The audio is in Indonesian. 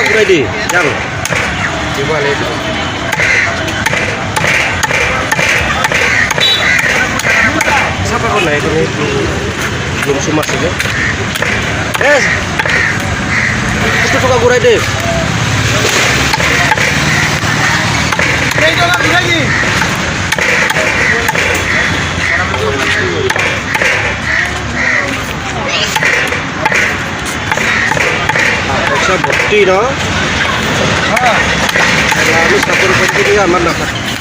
Udah di, yang coba lihat. Siapa kau naik ini? Belum sumas saja. Itu suka gurai deh. lagi. Bisa bukti no. Lalu satu rupiah aman dapat.